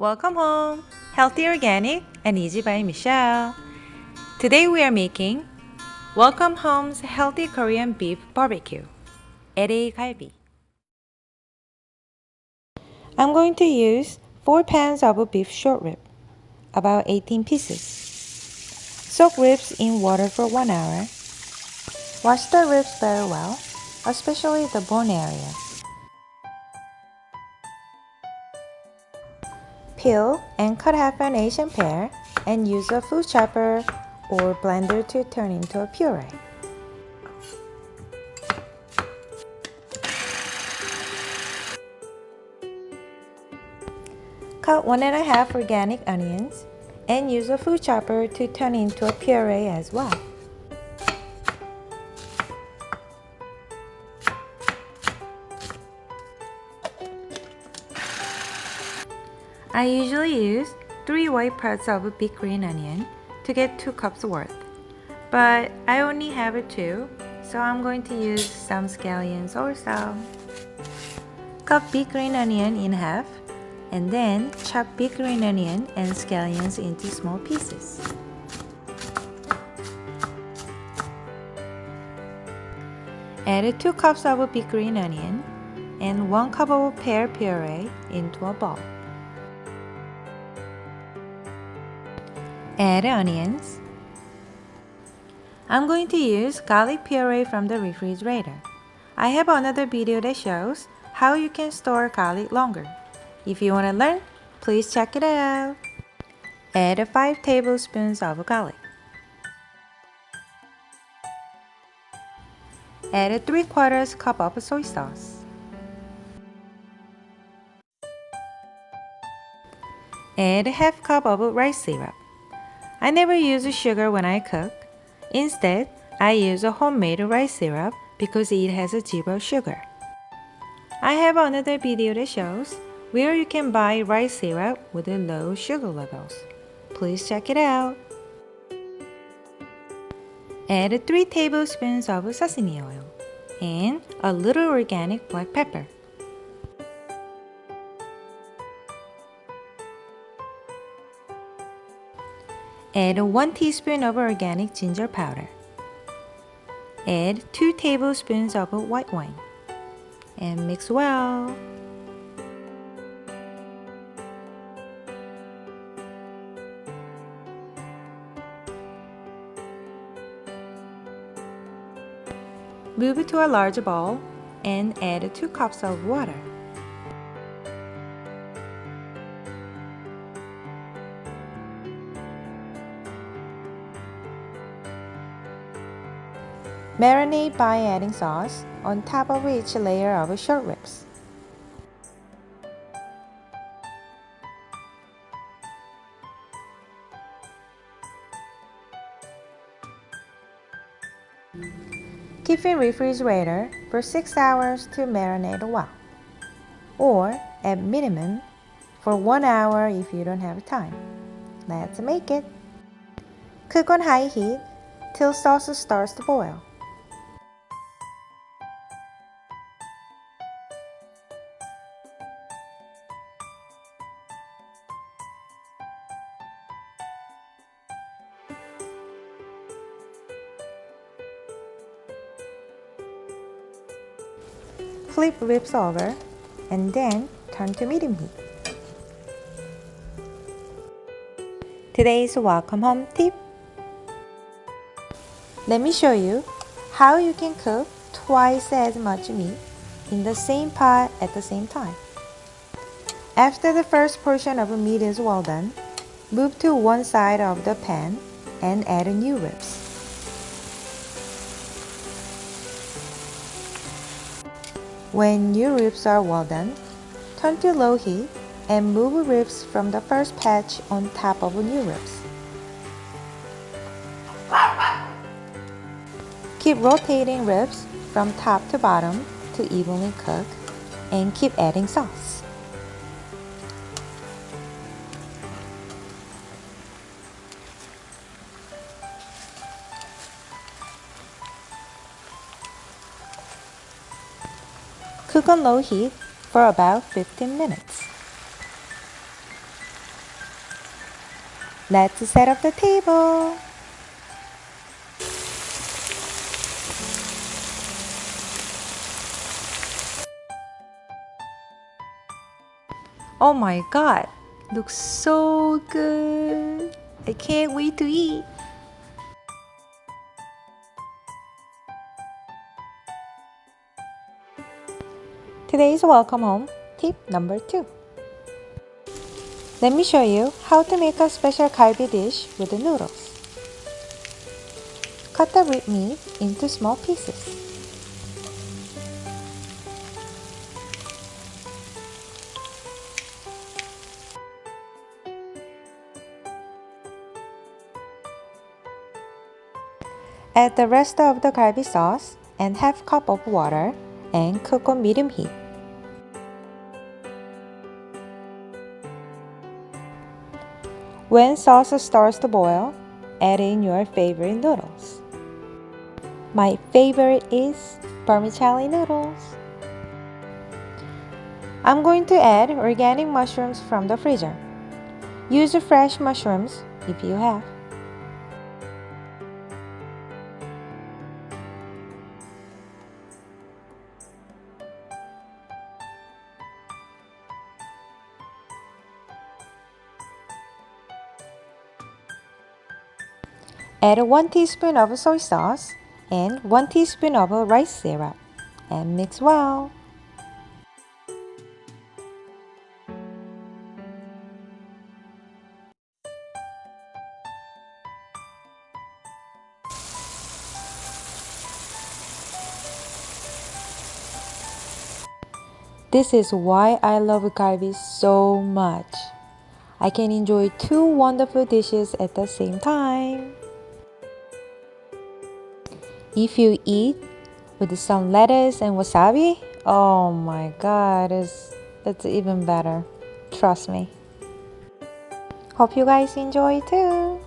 Welcome home! Healthy, organic, and easy by Michelle. Today we are making Welcome Home's Healthy Korean Beef BBQ LA Galbi. I'm going to use 4 pounds of beef short rib, about 18 pieces. Soak ribs in water for 1 hour. Wash the ribs very well, especially the bone area. Peel and cut half an Asian pear and use a food chopper or blender to turn into a puree. Cut 1.5 organic onions and use a food chopper to turn into a puree as well. I usually use 3 white parts of a big green onion to get 2 cups worth, but I only have 2, so I'm going to use some scallions also. Cut big green onion in half and then chop big green onion and scallions into small pieces. Add 2 cups of big green onion and 1 cup of pear puree into a bowl. Add onions. I'm going to use garlic puree from the refrigerator. I have another video that shows how you can store garlic longer. If you want to learn, please check it out. Add 5 tablespoons of garlic. Add 3/4 cup of soy sauce. Add half cup of rice syrup. I never use sugar when I cook. Instead, I use a homemade rice syrup because it has 0 sugar. I have another video that shows where you can buy rice syrup with low sugar levels. Please check it out. Add 3 tablespoons of sesame oil and a little organic black pepper. Add 1 teaspoon of organic ginger powder. Add 2 tablespoons of white wine and mix well. Move to a large bowl and add 2 cups of water. Marinate by adding sauce on top of each layer of short ribs. Keep in refrigerator for 6 hours to marinate well, or at minimum for 1 hour if you don't have time. Let's make it. Cook on high heat till sauce starts to boil. Flip ribs over and then turn to medium heat. Today's welcome home tip. Let me show you how you can cook twice as much meat in the same pot at the same time. After the first portion of meat is well done, move to one side of the pan and add new ribs. When new ribs are well done, turn to low heat and move ribs from the first patch on top of new ribs. Keep rotating ribs from top to bottom to evenly cook and keep adding sauce. Cook on low heat for about 15 minutes. Let's set up the table. Oh my god, looks so good. I can't wait to eat. Today's welcome home tip number 2. Let me show you how to make a special galbi dish with the noodles. Cut the rib meat into small pieces. Add the rest of the galbi sauce and half cup of water and cook on medium heat. When sauce starts to boil, add in your favorite noodles. My favorite is vermicelli noodles. I'm going to add organic mushrooms from the freezer. Use fresh mushrooms if you have. Add 1 teaspoon of soy sauce and 1 teaspoon of rice syrup and mix well. This is why I love galbi so much. I can enjoy 2 wonderful dishes at the same time. If you eat with some lettuce and wasabi, oh my god, it's even better. Trust me. Hope you guys enjoy too.